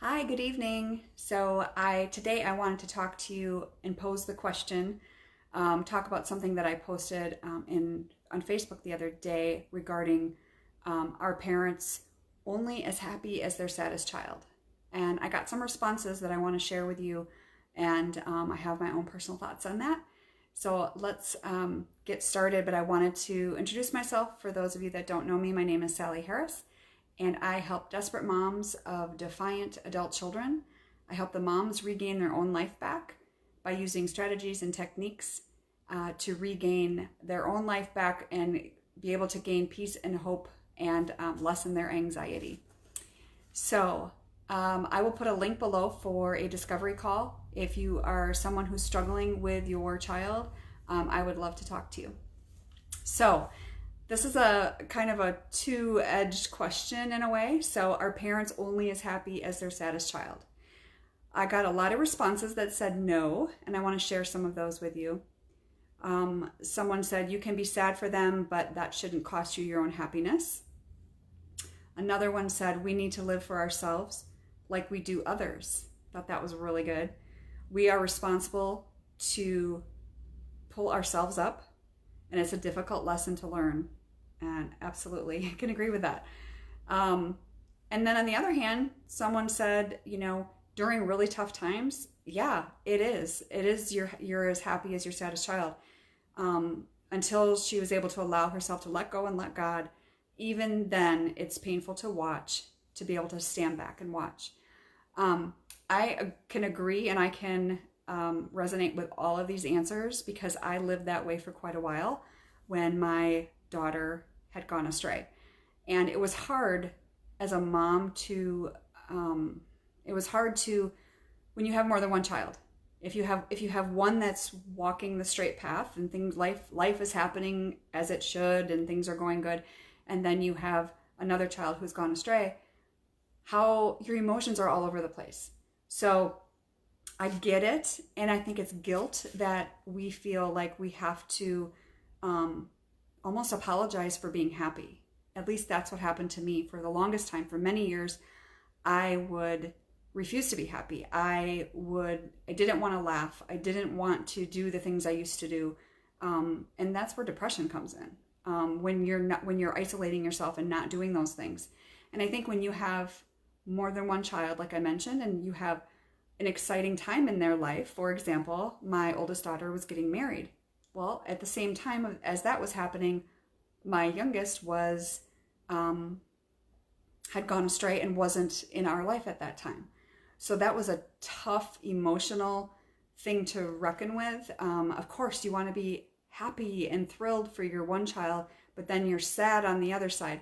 Hi, good evening. Today I wanted to talk to you and pose the question, talk about something that I posted on Facebook the other day regarding our parents only as happy as their saddest child. And I got some responses that I want to share with you, and I have my own personal thoughts on that. So let's get started. But I wanted to introduce myself for those of you that don't know me. My name is Sally Harris, and I help desperate moms of defiant adult children. I help the moms regain their own life back by using strategies and techniques to regain their own life back and be able to gain peace and hope and lessen their anxiety. I will put a link below for a discovery call. If you are someone who's struggling with your child, I would love to talk to you. This is a kind of a two-edged question in a way. So are parents only as happy as their saddest child? I got a lot of responses that said no, and I want to share some of those with you. Someone said you can be sad for them, but that shouldn't cost you your own happiness. Another one said we need to live for ourselves like we do others. Thought that was really good. We are responsible to pull ourselves up, and it's a difficult lesson to learn. And absolutely, I can agree with that. And then on the other hand, someone said, during really tough times, yeah, it is. It is you're as happy as your saddest child. Until she was able to allow herself to let go and let God, even then it's painful to watch, to be able to stand back and watch. I can agree, and I can resonate with all of these answers because I lived that way for quite a while when my daughter had gone astray. And it was hard as a mom to, when you have more than one child. If you have one that's walking the straight path and life is happening as it should and things are going good, and then you have another child who's gone astray, how your emotions are all over the place. So I get it, and I think it's guilt that we feel like we have to almost apologize for being happy. At least that's what happened to me for the longest time. For many years, I would refuse to be happy. I didn't want to laugh. I didn't want to do the things I used to do. And that's where depression comes in. When you're isolating yourself and not doing those things. And I think when you have more than one child, like I mentioned, and you have an exciting time in their life, for example, my oldest daughter was getting married. Well, at the same time as that was happening, my youngest had gone astray and wasn't in our life at that time. So that was a tough emotional thing to reckon with. Of course, you want to be happy and thrilled for your one child, but then you're sad on the other side.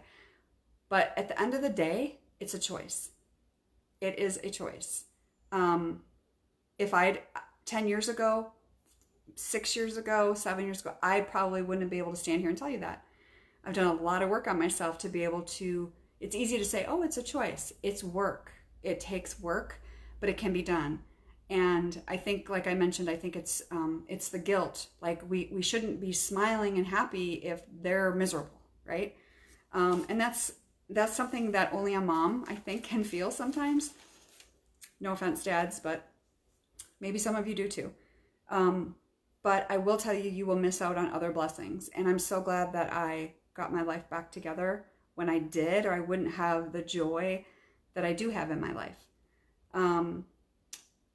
But at the end of the day, it's a choice. It is a choice. If 10 years ago, 6 years ago, 7 years ago, I probably wouldn't be able to stand here and tell you that. I've done a lot of work on myself to be able to, it's easy to say, oh, it's a choice. It's work. It takes work, but it can be done. And I think, like I mentioned, I think it's the guilt. Like we shouldn't be smiling and happy if they're miserable, right? And that's something that only a mom, I think, can feel sometimes. No offense, dads, but maybe some of you do too. But I will tell you, you will miss out on other blessings. And I'm so glad that I got my life back together when I did, or I wouldn't have the joy that I do have in my life.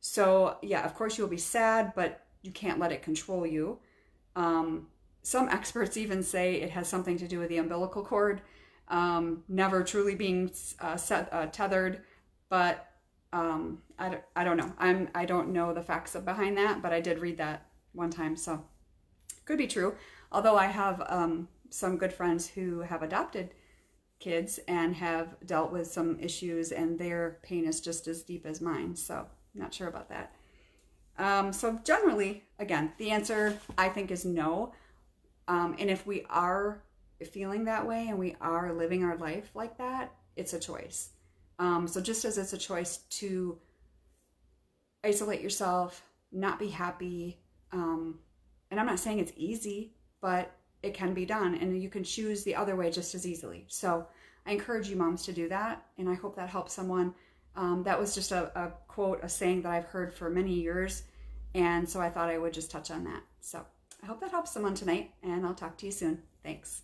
So yeah, of course you'll be sad, but you can't let it control you. Some experts even say it has something to do with the umbilical cord, never truly being tethered, but I don't know. I don't know the facts behind that, but I did read that one time, so could be true. Although I have some good friends who have adopted kids and have dealt with some issues, and their pain is just as deep as mine, so I'm not sure about that. So generally, again, the answer I think is no. And if we are feeling that way and we are living our life like that, it's a choice. So just as it's a choice to isolate yourself, not be happy, and I'm not saying it's easy, but it can be done, and you can choose the other way just as easily. So I encourage you moms to do that, and I hope that helps someone. That was just a quote, a saying that I've heard for many years. And so I thought I would just touch on that. So I hope that helps someone tonight, and I'll talk to you soon. Thanks.